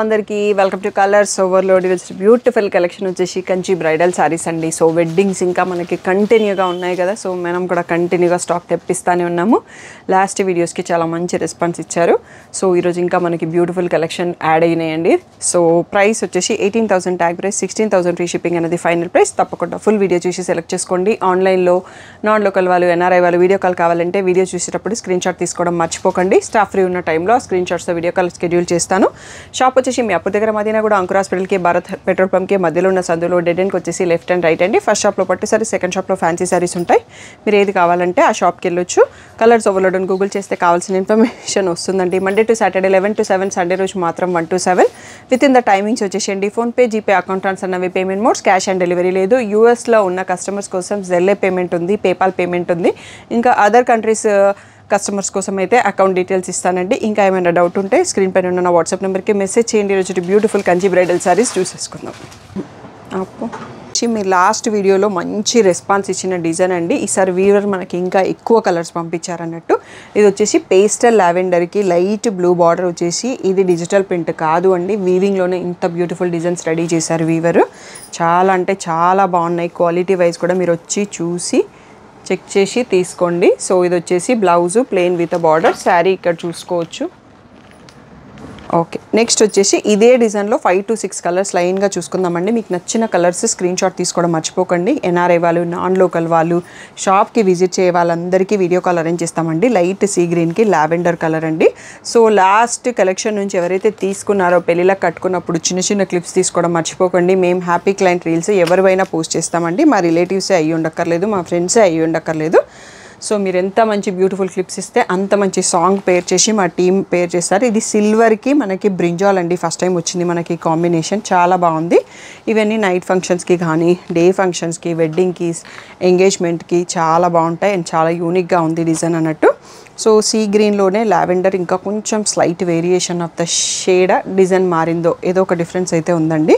అందరికీ welcome to colours overload. Beautiful collection వచ్చేసి Kanchi bridal saris అండి. సో వెడ్డింగ్స్ ఇంకా మనకి కంటిన్యూగా ఉన్నాయి కదా, సో మనం కూడా కంటిన్యూగా స్టాక్ తెప్పిస్తూనే ఉన్నాము. లాస్ట్ వీడియోస్కి చాలా మంచి రెస్పాన్స్ ఇచ్చారు. సో ఈరోజు ఇంకా మనకి బ్యూటిఫుల్ కలెక్షన్ యాడ్ అయినాయండి. సో ప్రైస్ వచ్చేసి 18,000 ట్యాగ్ ప్రైస్, 16,000 ఫ్రీ షిప్పింగ్ అనేది ఫైనల్ ప్రైస్. తప్పకుండా ఫుల్ వీడియో చూసి సెలెక్ట్ చేసుకోండి. ఆన్లైన్లో నాన్ లోకల్ వాళ్ళు, ఎన్ఆర్ఐ వాళ్ళు వీడియో కాల్ కావాలంటే వీడియో చూసేటప్పుడు స్క్రీన్ షాట్ తీసుకోవడం మర్చిపోకండి. స్టాఫ్ ఫ్రీ ఉన్న టైంలో స్క్రీన్ షాట్స్తో వీడియో కాల్ షెడ్యూల్ చేస్తాను. షాప్ వచ్చేసి మీ అప్పుడు దగ్గర మదీనా కూడా అంకుర్ హాస్పిటల్కి, భారత్ పెట్రోల్ పంప్కి మధ్యలో ఉన్న సందులో డెడ్ ఎండ్కి వచ్చేసి లెఫ్ట్ అండ్ రైట్ అండి. ఫస్ట్ షాప్లో పట్టు సారీ, సెకండ్ షాప్లో ఫ్యాన్సీ సారీస్ ఉంటాయి. మీరు ఏది కావాలంటే ఆ షాప్కి వెళ్ళొచ్చు. కలర్స్ ఓవర్లోడ్ అని గూగుల్ చేస్తే కావాల్సిన ఇన్ఫర్మేషన్ వస్తుందండి. Monday to Saturday 11 to 7, Sunday రోజు మాత్రం 1 to 7. Within the timings వచ్చేసండి ఫోన్పే, జీపే, అకౌంట్ ట్రాన్స్ఫర్ అన్నవి payment modes. Cash on delivery లేదు. యూఎస్లో ఉన్న కస్టమర్స్ కోసం జెల్లే పేమెంట్ ఉంది, పేపాల్ పేమెంట్ ఉంది. ఇంకా అదర్ కంట్రీస్ కస్టమర్స్ కోసం అయితే అకౌంట్ డీటెయిల్స్ ఇస్తానండి. ఇంకా ఏమైనా డౌట్ ఉంటే స్క్రీన్ పైన ఉన్న వాట్సాప్ నెంబర్కి మెసేజ్ చేయండి. ఈరోజు బ్యూటిఫుల్ కంచి బ్రైడల్ సారీస్ చూసేసుకుందాం. మీరు లాస్ట్ వీడియోలో మంచి రెస్పాన్స్ ఇచ్చిన డిజైన్ అండి. ఈసారి వీవర్ మనకి ఇంకా ఎక్కువ కలర్స్ పంపించారన్నట్టు. ఇది వచ్చేసి పేస్టల్ లావెండర్కి లైట్ బ్లూ బార్డర్ వచ్చేసి, ఇది డిజిటల్ ప్రింట్ కాదు అండి, వీవింగ్లోనే ఇంత బ్యూటిఫుల్ డిజైన్స్ రెడీ చేశారు వీవర్. చాలా అంటే చాలా బాగున్నాయి. క్వాలిటీ వైజ్ కూడా మీరు వచ్చి చూసి చెక్ చేసి తీసుకోండి. సో ఇది వచ్చేసి blouse plain with border, sari ఇక్కడ చూసుకోవచ్చు. ఓకే, నెక్స్ట్ వచ్చేసి ఇదే డిజైన్లో 5 to 6 కలర్స్ లైన్గా చూసుకుందామండి. మీకు నచ్చిన కలర్స్ స్క్రీన్ షాట్ తీసుకోవడం మర్చిపోకండి. ఎన్ఆర్ఐ వాళ్ళు, నాన్ లోకల్ వాళ్ళు, షాప్కి విజిట్ చేయ వాళ్ళందరికీ వీడియో కాల్ అరేంజ్ చేస్తామండి. లైట్ సీ గ్రీన్కి లావెండర్ కలర్ అండి. సో లాస్ట్ కలెక్షన్ నుంచి ఎవరైతే తీసుకున్నారో పెళ్ళిళ్ళకి కట్టుకున్నప్పుడు చిన్న చిన్న క్లిప్స్ తీసుకోవడం మర్చిపోకండి. మేము హ్యాపీ క్లయింట్ రీల్స్ ఎవరివైనా పోస్ట్ చేస్తామండి. మా రిలేటివ్సే అయ్యి ఉండక్కర్లేదు, మా ఫ్రెండ్సే అయ్యి ఉండక్కర్లేదు. సో మీరు ఎంత మంచి బ్యూటిఫుల్ క్లిప్స్ ఇస్తే అంత మంచి సాంగ్ పేర్ చేసి మా టీం పేర్ చేస్తారు. ఇది సిల్వర్కి మనకి బ్రింజాల్ అండి, ఫస్ట్ టైం వచ్చింది మనకి కాంబినేషన్, చాలా బాగుంది. ఇవన్నీ నైట్ ఫంక్షన్స్కి కానీ, డే ఫంక్షన్స్కి, వెడ్డింగ్కి, ఎంగేజ్మెంట్కి చాలా బాగుంటాయి. అండ్ చాలా యూనిక్గా ఉంది డిజైన్ అన్నట్టు. సో సీ గ్రీన్లోనే లావెండర్ ఇంకా కొంచెం slight variation of the shade, design మారిందో ఏదో ఒక డిఫరెన్స్ అయితే ఉందండి.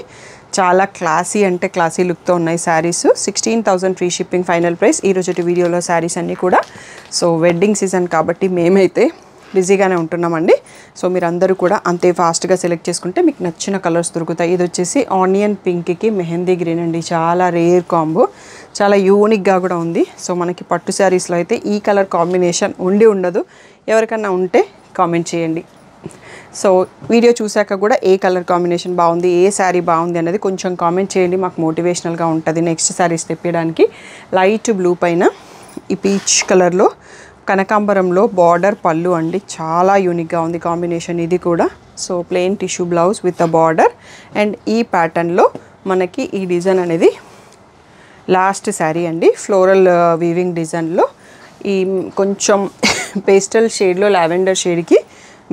చాలా క్లాసీ అంటే క్లాసీ లుక్తో ఉన్నాయి saris. 16,000 free shipping final price. ఈరోజు వీడియోలో శారీస్ అన్నీ కూడా సో వెడ్డింగ్ సీజన్ కాబట్టి మేమైతే బిజీగానే ఉంటున్నామండి. సో మీరు అందరూ కూడా అంతే ఫాస్ట్గా సెలెక్ట్ చేసుకుంటే మీకు నచ్చిన కలర్స్ దొరుకుతాయి. ఇది వచ్చేసి ఆనియన్ పింక్కి మెహందీ గ్రీన్ అండి, చాలా రేర్ కాంబో, చాలా యూనిక్గా కూడా ఉంది. సో మనకి పట్టు శారీస్లో అయితే ఈ కలర్ కాంబినేషన్ ఉండదు. ఎవరికన్నా ఉంటే కామెంట్ చేయండి. సో వీడియో చూశాక కూడా ఏ కలర్ కాంబినేషన్ బాగుంది, ఏ శారీ బాగుంది అనేది కొంచెం కామెంట్ చేయండి, మాకు మోటివేషనల్గా ఉంటుంది నెక్స్ట్ శారీస్ తెప్పడానికి. లైట్ బ్లూ పైన ఈ పీచ్ కలర్లో కనకాంబరంలో బార్డర్ పళ్ళు అండి, చాలా యూనిక్గా ఉంది కాంబినేషన్ ఇది కూడా. So plain tissue blouse with a border. And ఈ ప్యాటర్న్లో మనకి ఈ డిజైన్ అనేది లాస్ట్ శారీ అండి, ఫ్లోరల్ వీవింగ్ డిజైన్లో ఈ కొంచెం పేస్టల్ షేడ్లో లావెండర్ షేడ్కి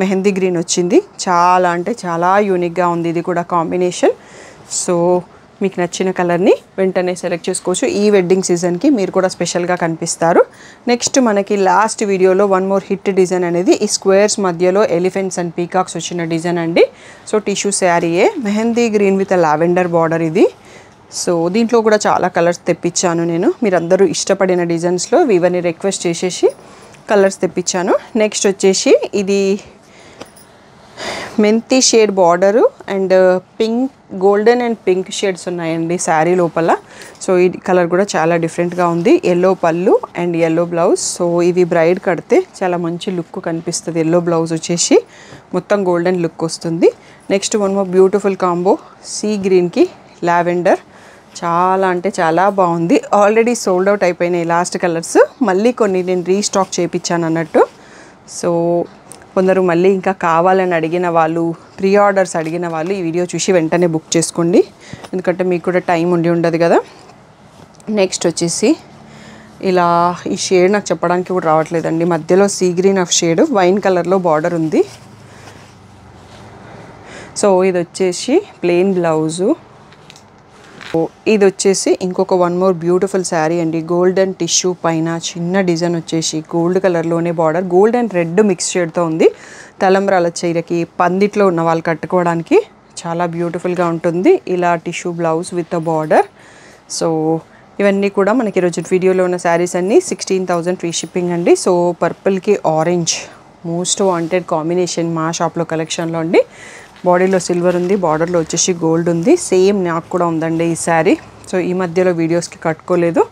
మెహందీ గ్రీన్ వచ్చింది. చాలా అంటే చాలా యూనిక్గా ఉంది ఇది కూడా కాంబినేషన్. సో మీకు నచ్చిన కలర్ని వెంటనే సెలెక్ట్ చేసుకోవచ్చు. ఈ వెడ్డింగ్ సీజన్కి మీరు కూడా స్పెషల్గా కనిపిస్తారు. నెక్స్ట్ మనకి లాస్ట్ వీడియోలో వన్ మోర్ హిట్ డిజైన్ అనేది ఈ స్క్వేర్స్ మధ్యలో ఎలిఫెంట్స్ అండ్ పీకాక్స్ వచ్చిన డిజైన్ అండి. సో టిష్యూ శారీయే, mehndi green with lavender border ఇది. సో దీంట్లో కూడా చాలా కలర్స్ తెప్పించాను నేను. మీరందరూ ఇష్టపడిన డిజైన్స్లో ఇవన్నీ రిక్వెస్ట్ చేసేసి కలర్స్ తెప్పించాను. నెక్స్ట్ వచ్చేసి ఇది మెంతి shade border and pink, golden and pink shades ఉన్నాయండి శారీ లోపల. సో ఈ కలర్ కూడా చాలా డిఫరెంట్గా ఉంది. ఎల్లో పళ్ళు అండ్ ఎల్లో బ్లౌజ్. సో ఇవి బ్రైడ్ కడితే చాలా మంచి లుక్ కనిపిస్తుంది. ఎల్లో బ్లౌజ్ వచ్చేసి మొత్తం గోల్డెన్ లుక్ వస్తుంది. Next one more beautiful combo, sea గ్రీన్కి లావెండర్, చాలా అంటే చాలా బాగుంది. ఆల్రెడీ సోల్డ్ అవుట్ అయిపోయినాయి లాస్ట్ కలర్స్, మళ్ళీ కొన్ని నేను రీస్టాక్ చేయించాను అన్నట్టు. సో కొందరు మళ్ళీ ఇంకా కావాలని అడిగిన వాళ్ళు, ప్రీ ఆర్డర్స్ అడిగిన వాళ్ళు ఈ వీడియో చూసి వెంటనే బుక్ చేసుకోండి, ఎందుకంటే మీకు కూడా టైం ఉండదు కదా. నెక్స్ట్ వచ్చేసి ఇలా ఈ షేడ్ నాకు చెప్పడానికి కూడా రావట్లేదండి, మధ్యలో sea green of shade wine కలర్లో బార్డర్ ఉంది. సో ఇది వచ్చేసి ప్లెయిన్ బ్లౌజు. ఇది వచ్చేసి ఇంకొక వన్ మోర్ బ్యూటిఫుల్ శారీ అండి, గోల్డెన్ టిష్యూ పైన చిన్న డిజైన్ వచ్చేసి గోల్డ్ కలర్లోనే border, gold and red mix షేడ్తో ఉంది. తలంబ్రాల చీరకి, పందిట్లో ఉన్న వాళ్ళు కట్టుకోవడానికి చాలా బ్యూటిఫుల్గా ఉంటుంది. ఇలా tissue blouse with a border. So ఇవన్నీ కూడా మనకి ఈరోజు వీడియోలో ఉన్న శారీస్ అన్నీ 16,000 ఫ్రీ షిప్పింగ్ అండి. సో పర్పుల్కి ఆరెంజ్ మోస్ట్ వాంటెడ్ కాంబినేషన్ మా షాప్లో కలెక్షన్లో అండి. బాడీలో సిల్వర్ ఉంది, బార్డర్లో వచ్చేసి గోల్డ్ ఉంది. సేమ్ నాకు కూడా ఉందండి ఈ శారీ. సో ఈ మధ్యలో వీడియోస్కి కట్టుకోలేదు.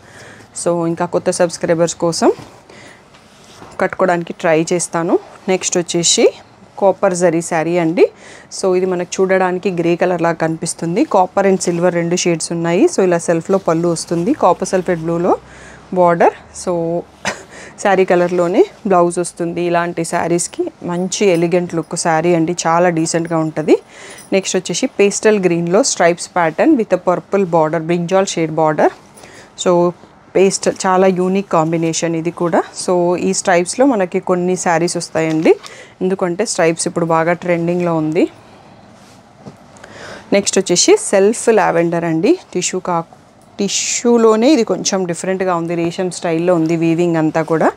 సో ఇంకా కొత్త సబ్స్క్రైబర్స్ కోసం కట్టుకోవడానికి ట్రై చేస్తాను. నెక్స్ట్ వచ్చేసి కాపర్ జరీ శారీ అండి. సో ఇది మనకు చూడడానికి గ్రే కలర్ లాగా కనిపిస్తుంది. కాపర్ అండ్ సిల్వర్ 2 షేడ్స్ ఉన్నాయి. సో ఇలా సెల్ఫ్లో పళ్ళు వస్తుంది, కాపర్ సల్ఫేట్ బ్లూలో బార్డర్. సో శారీ కలర్లోనే బ్లౌజ్ వస్తుంది. ఇలాంటి శారీస్కి మంచి ఎలిగెంట్ లుక్ శారీ అండి, చాలా డీసెంట్గా ఉంటుంది. నెక్స్ట్ వచ్చేసి పేస్టల్ గ్రీన్లో stripes pattern with purple border, brinjal shade border. So pastel చాలా యూనిక్ కాంబినేషన్ ఇది కూడా. సో ఈ స్ట్రైప్స్లో మనకి కొన్ని శారీస్ వస్తాయండి, ఎందుకంటే స్ట్రైప్స్ ఇప్పుడు బాగా ట్రెండింగ్లో ఉంది. నెక్స్ట్ వచ్చేసి సెల్ఫ్ లావెండర్ అండి. టిష్యూలోనే ఇది కొంచెం డిఫరెంట్గా ఉంది, రేషం స్టైల్లో ఉంది వీవింగ్ అంతా కూడా.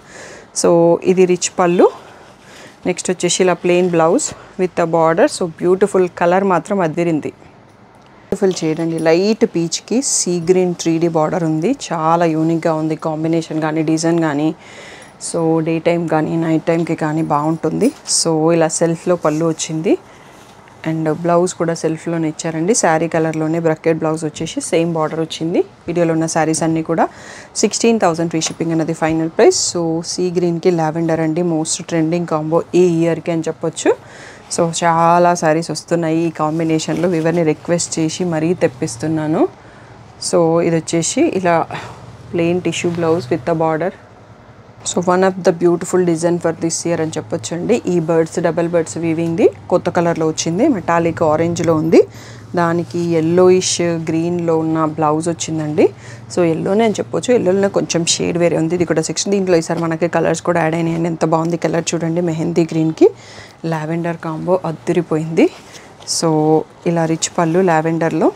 సో ఇది రిచ్ పళ్ళు. నెక్స్ట్ వచ్చేసి ఇలా plain blouse with a border. So beautiful colour మాత్రం అదిరింది. బ్యూటిఫుల్ చేయండి, లైట్ పీచ్కి సీ గ్రీన్ 3D బార్డర్ ఉంది. చాలా యూనిక్గా ఉంది కాంబినేషన్ కానీ డిజైన్ కానీ. సో డే టైం కానీ నైట్ టైంకి కానీ బాగుంటుంది. సో ఇలా సెల్ఫ్లో పళ్ళు వచ్చింది అండ్ బ్లౌజ్ కూడా సెల్ఫ్లోనే ఇచ్చారండి. శారీ కలర్లోనే బ్రకెట్ బ్లౌజ్ వచ్చేసి సేమ్ బార్డర్ వచ్చింది. వీడియోలో ఉన్న శారీస్ అన్నీ కూడా 16,000 ఫ్రీ షిప్పింగ్ అనేది ఫైనల్ ప్రైస్. సో సీ గ్రీన్కి లావెండర్ అండి, మోస్ట్ ట్రెండింగ్ కాంబో ఈ ఇయర్కి అని చెప్పొచ్చు. సో చాలా శారీస్ వస్తున్నాయి ఈ కాంబినేషన్లో. వివర్ని రిక్వెస్ట్ చేసి మరీ తెప్పిస్తున్నాను. సో ఇది వచ్చేసి ఇలా plain tissue blouse with a border. So one of the beautiful design for this year అని చెప్పొచ్చు అండి. ఈ బర్డ్స్, డబల్ బర్డ్స్ వీవింగ్ది కొత్త కలర్లో వచ్చింది, మెటాలిక్ ఆరెంజ్లో ఉంది. దానికి ఎల్లోయిష్ గ్రీన్లో ఉన్న బ్లౌజ్ వచ్చిందండి. సో ఎల్లోనే అని చెప్పొచ్చు, ఎల్లోనే కొంచెం షేడ్ వేరే ఉంది. ఇది కూడా 6. దీంట్లో ఈసారి మనకి కలర్స్ కూడా యాడ్ అయినాయండి. ఎంత బాగుంది కలర్ చూడండి. మెహందీ గ్రీన్కి లావెండర్ కాంబో అద్దిరిపోయింది. సో ఇలా రిచ్ పళ్ళు లావెండర్లో.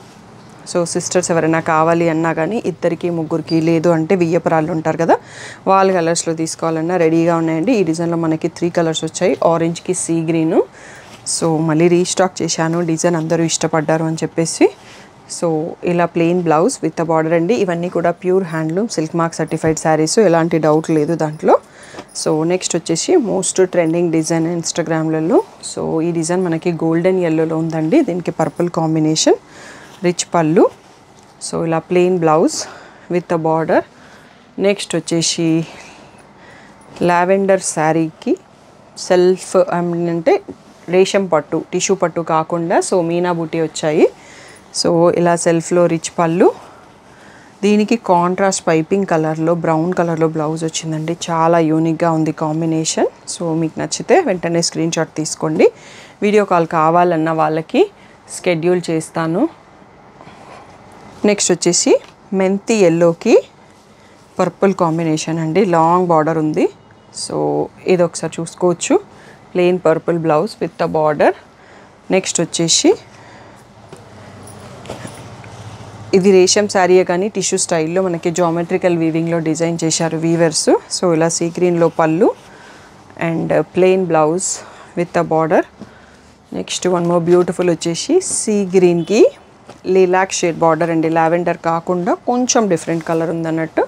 సో సిస్టర్స్ ఎవరైనా కావాలి అన్నా కానీ ఇద్దరికి ముగ్గురికి, లేదు అంటే వియ్యపురాళ్ళు ఉంటారు కదా, వాళ్ళ కలర్స్లో తీసుకోవాలన్నా రెడీగా ఉన్నాయండి. ఈ డిజైన్లో మనకి 3 కలర్స్ వచ్చాయి, ఆరెంజ్కి సీ గ్రీను. సో మళ్ళీ రీస్టాక్ చేశాను, డిజైన్ అందరూ ఇష్టపడ్డారు అని చెప్పేసి. సో ఇలా ప్లెయిన్ బ్లౌజ్ విత్ బార్డర్ అండి. ఇవన్నీ కూడా pure handloom silk mark certified saris, ఎలాంటి డౌట్ లేదు దాంట్లో. సో నెక్స్ట్ వచ్చేసి మోస్ట్ ట్రెండింగ్ డిజైన్ ఇన్స్టాగ్రామ్లలో. సో ఈ డిజైన్ మనకి గోల్డెన్ ఎల్లోలో ఉందండి. దీనికి పర్పుల్ కాంబినేషన్, రిచ్ పళ్ళు. సో ఇలా plain blouse with a border. Next వచ్చేసి లావెండర్ శారీకి సెల్ఫ్ అంటే రేషం పట్టు, టిష్యూ పట్టు కాకుండా సో మీనా బూటీ వచ్చాయి. సో ఇలా సెల్ఫ్లో రిచ్ పళ్ళు. దీనికి కాంట్రాస్ట్ పైపింగ్ కలర్లో బ్రౌన్ కలర్లో బ్లౌజ్ వచ్చిందండి. చాలా యూనిక్గా ఉంది కాంబినేషన్. సో మీకు నచ్చితే వెంటనే స్క్రీన్ షాట్ తీసుకోండి. వీడియో కాల్ కావాలన్న వాళ్ళకి షెడ్యూల్ చేస్తాను. నెక్స్ట్ వచ్చేసి మెంతి ఎల్లోకి పర్పుల్ కాంబినేషన్ అండి, లాంగ్ బార్డర్ ఉంది. సో ఇది ఒకసారి చూసుకోవచ్చు. Plain purple blouse with a border. Next వచ్చేసి ఇది రేషం శారీయే కానీ టిష్యూ స్టైల్లో మనకి జామెట్రికల్ వీవింగ్లో డిజైన్ చేశారు వీవర్స్. సో ఇలా సీ గ్రీన్లో పళ్ళు and plain blouse with a border. Next one more beautiful వచ్చేసి సీ గ్రీన్కి లీలాక్ షేడ్ బార్డర్ అండి, లావెండర్ కాకుండా కొంచెం డిఫరెంట్ కలర్ ఉందన్నట్టు.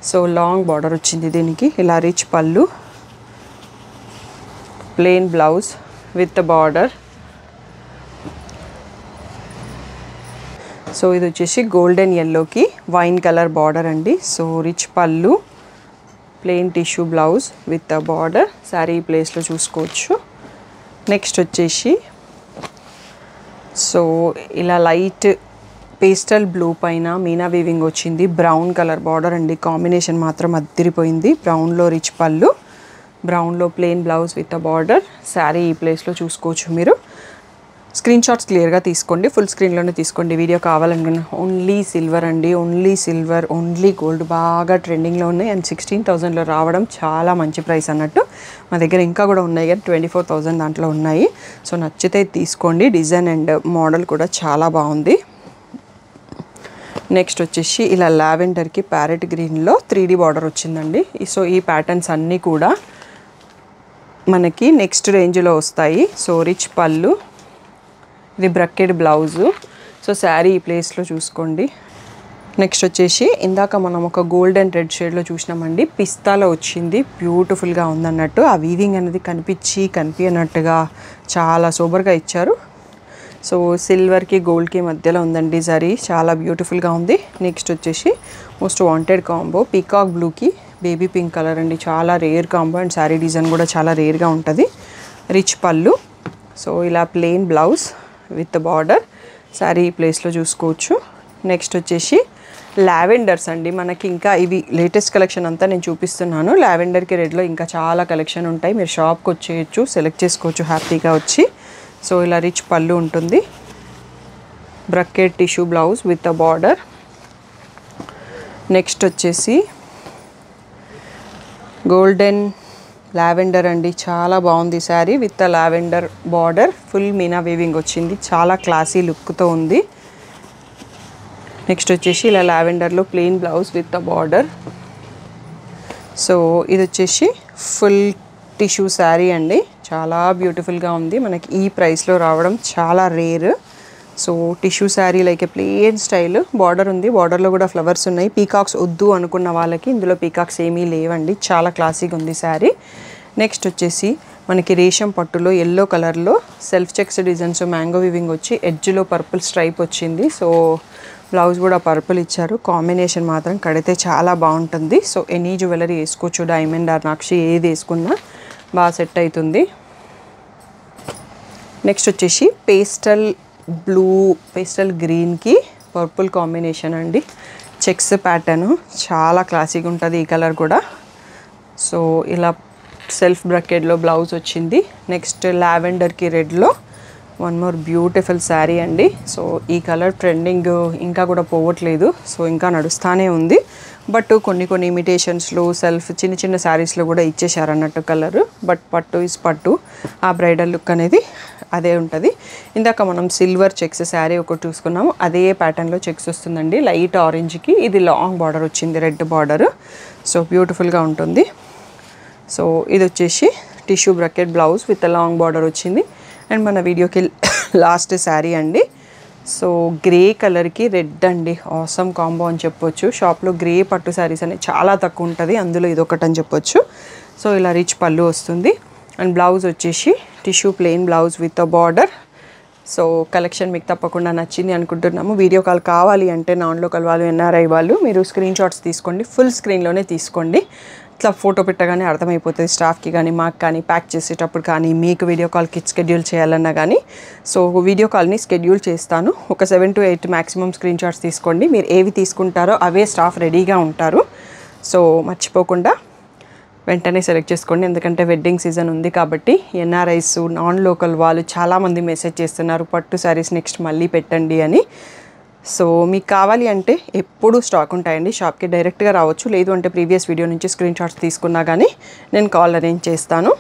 సో లాంగ్ బార్డర్ వచ్చింది దీనికి. ఇలా రిచ్ పళ్ళు, plain blouse with border. So ఇది వచ్చేసి గోల్డెన్ ఎల్లోకి వైన్ కలర్ బార్డర్ అండి. సో రిచ్ పళ్ళు, plain tissue blouse with border. Sari ప్లేస్లో చూసుకోవచ్చు. నెక్స్ట్ వచ్చేసి సో ఇలా లైట్ పేస్టల్ బ్లూ పైన మీనా వీవింగ్ వచ్చింది, బ్రౌన్ కలర్ బార్డర్ అండి. కాంబినేషన్ మాత్రం అద్దిరిపోయింది. బ్రౌన్లో రిచ్ పళ్ళు, బ్రౌన్లో plain blouse with border. Sari ఈ ప్లేస్లో చూసుకోవచ్చు మీరు. స్క్రీన్ షాట్స్ క్లియర్గా తీసుకోండి, ఫుల్ స్క్రీన్లోనే తీసుకోండి. వీడియో కావాలనుకున్న ఓన్లీ సిల్వర్ అండి, ఓన్లీ సిల్వర్, ఓన్లీ గోల్డ్ బాగా ట్రెండింగ్లో ఉన్నాయి. అండ్ 16,000లో రావడం చాలా మంచి ప్రైస్ అన్నట్టు. మా దగ్గర ఇంకా కూడా ఉన్నాయి కానీ 24,000 దాంట్లో ఉన్నాయి. సో నచ్చితే తీసుకోండి. డిజైన్ అండ్ మోడల్ కూడా చాలా బాగుంది. నెక్స్ట్ వచ్చేసి ఇలా లావెండర్కి ప్యారెట్ గ్రీన్లో 3D బార్డర్ వచ్చిందండి. సో ఈ ప్యాటర్న్స్ అన్నీ కూడా మనకి నెక్స్ట్ రేంజ్లో వస్తాయి. సో రిచ్ పళ్ళు, ఇది బ్రకెట్ బ్లౌజు. సో శారీ ఈ ప్లేస్లో చూసుకోండి. నెక్స్ట్ వచ్చేసి ఇందాక మనం ఒక గోల్డ్ అండ్ రెడ్ షేడ్లో చూసినామండి, పిస్తాలో వచ్చింది. బ్యూటిఫుల్గా ఉందన్నట్టు. ఆ వీవింగ్ అనేది కనిపించినట్టుగా చాలా సూపర్గా ఇచ్చారు. సో సిల్వర్కి గోల్డ్కి మధ్యలో ఉందండి జరీ, చాలా బ్యూటిఫుల్గా ఉంది. నెక్స్ట్ వచ్చేసి మోస్ట్ వాంటెడ్ కాంబో పీకాక్ బ్లూకి బేబీ పింక్ కలర్ అండి, చాలా rare combo and sari design కూడా చాలా రేర్గా ఉంటుంది. రిచ్ పళ్ళు, సో ఇలా plain blouse with border, sari ప్లేస్లో చూసుకోవచ్చు. నెక్స్ట్ వచ్చేసి లావెండర్స్ అండి, మనకి ఇంకా ఇవి లేటెస్ట్ కలెక్షన్ అంతా నేను చూపిస్తున్నాను. లావెండర్కి రెడ్లో ఇంకా చాలా కలెక్షన్ ఉంటాయి, మీరు షాప్కి వచ్చేయచ్చు, సెలెక్ట్ చేసుకోవచ్చు హ్యాపీగా వచ్చి. సో ఇలా రిచ్ పళ్ళు ఉంటుంది, brocade tissue blouse with a border. Next వచ్చేసి గోల్డెన్ లావెండర్ అండి, చాలా బాగుంది sari with a lavender border, full meena weaving వచ్చింది, చాలా క్లాసీ లుక్తో ఉంది. నెక్స్ట్ వచ్చేసి ఇలా లావెండర్లో plain blouse with a border. So ఇది వచ్చేసి ఫుల్ టిష్యూ శారీ అండి, చాలా బ్యూటిఫుల్గా ఉంది. మనకి ఈ ప్రైస్లో రావడం చాలా rare. So tissue sari like ఏ ప్లెయిన్ స్టైల్, బార్డర్ ఉంది, బార్డర్లో కూడా ఫ్లవర్స్ ఉన్నాయి. పీకాక్స్ వద్దు అనుకున్న వాళ్ళకి ఇందులో పీకాక్స్ ఏమీ లేవండి, చాలా క్లాసీగా ఉంది శారీ. నెక్స్ట్ వచ్చేసి మనకి రేషం పట్టులో ఎల్లో కలర్లో self checks designs mango weaving వచ్చి ఎడ్జ్లో పర్పుల్ స్ట్రైప్ వచ్చింది. సో బ్లౌజ్ కూడా పర్పుల్ ఇచ్చారు, కాంబినేషన్ మాత్రం కడితే చాలా బాగుంటుంది. సో ఎనీ జ్యువెలరీ వేసుకోవచ్చు, డైమండ్ ఆర్ నక్షి ఏది వేసుకున్నా బాగా సెట్ అవుతుంది. నెక్స్ట్ వచ్చేసి పేస్టల్ బ్లూ, పేస్టల్ గ్రీన్కి పర్పుల్ కాంబినేషన్ అండి, చెక్స్ ప్యాటర్న్ చాలా క్లాసీగా ఉంటుంది ఈ కలర్ కూడా. సో ఇలా సెల్ఫ్ బ్రకెట్లో బ్లౌజ్ వచ్చింది. నెక్స్ట్ లావెండర్కి రెడ్లో వన్ మోర్ బ్యూటిఫుల్ శారీ అండి. సో ఈ కలర్ ట్రెండింగ్ ఇంకా కూడా పోవట్లేదు, సో ఇంకా నడుస్తూనే ఉంది. బట్ కొన్ని ఇమిటేషన్స్లో సెల్ఫ్ చిన్న చిన్న శారీస్లో కూడా ఇచ్చేసారు అన్నట్టు కలర్. బట్ పట్టు ఇస్ పట్టు, ఆ బ్రైడల్ లుక్ అనేది అదే ఉంటుంది. ఇందాక మనం సిల్వర్ చెక్స్ శారీ ఒకటి చూసుకున్నాము, అదే ప్యాటర్న్లో చెక్స్ వస్తుందండి. లైట్ ఆరెంజ్కి ఇది లాంగ్ బార్డర్ వచ్చింది, రెడ్ బార్డర్, సో బ్యూటిఫుల్గా ఉంటుంది. సో ఇది వచ్చేసి tissue bracket blouse with long border వచ్చింది. అండ్ మన వీడియోకి లాస్ట్ శారీ అండి. సో గ్రే కలర్కి రెడ్ అండి, ఆసమ్ కాంబో అని చెప్పొచ్చు. షాప్లో గ్రే పట్టు శారీస్ అనేది చాలా తక్కువ ఉంటుంది, అందులో ఇది ఒకటి అని చెప్పొచ్చు. సో ఇలా రిచ్ పళ్ళు వస్తుంది అండ్ బ్లౌజ్ వచ్చేసి tissue plain blouse with a border. So collection మీకు తప్పకుండా నచ్చింది అనుకుంటున్నాము. వీడియో కాల్ కావాలి అంటే నాన్ లోకల్ వాళ్ళు, ఎన్ఆర్ఐ వాళ్ళు, మీరు స్క్రీన్ షాట్స్ తీసుకోండి, ఫుల్ స్క్రీన్లోనే తీసుకోండి. ఇట్లా ఫోటో పెట్టగానే అర్థమైపోతుంది స్టాఫ్కి కానీ మాకు కానీ, ప్యాక్ చేసేటప్పుడు కానీ, మీకు వీడియో కాల్కి షెడ్యూల్ చేయాలన్నా కానీ. సో వీడియో కాల్ని షెడ్యూల్ చేస్తాను, ఒక 7 to 8 మ్యాక్సిమం స్క్రీన్ షాట్స్ తీసుకోండి. మీరు ఏవి తీసుకుంటారో అవే స్టాఫ్ రెడీగా ఉంటారు. సో మర్చిపోకుండా వెంటనే సెలెక్ట్ చేసుకోండి, ఎందుకంటే వెడ్డింగ్ సీజన్ ఉంది కాబట్టి. ఎన్ఆర్ఐస్, నాన్ లోకల్ వాళ్ళు చాలామంది మెసేజ్ చేస్తున్నారు పట్టు శారీస్ నెక్స్ట్ మళ్ళీ పెట్టండి అని. సో మీకు కావాలి అంటే ఎప్పుడు స్టాక్ ఉంటాయండి, షాప్కి డైరెక్ట్గా రావచ్చు, లేదు అంటే ప్రీవియస్ వీడియో నుంచి స్క్రీన్ షాట్స్ తీసుకున్నా కానీ నేను కాల్ అరేంజ్ చేస్తాను.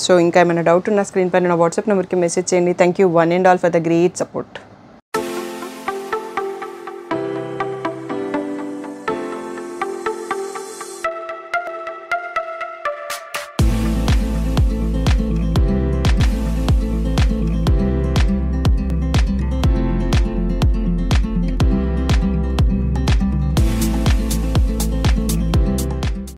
సో ఇంకా ఏమైనా డౌట్ ఉన్నా స్క్రీన్ పైన నా వాట్సాప్ నెంబర్కి మెసేజ్ చేయండి. Thank you one and all for the great support.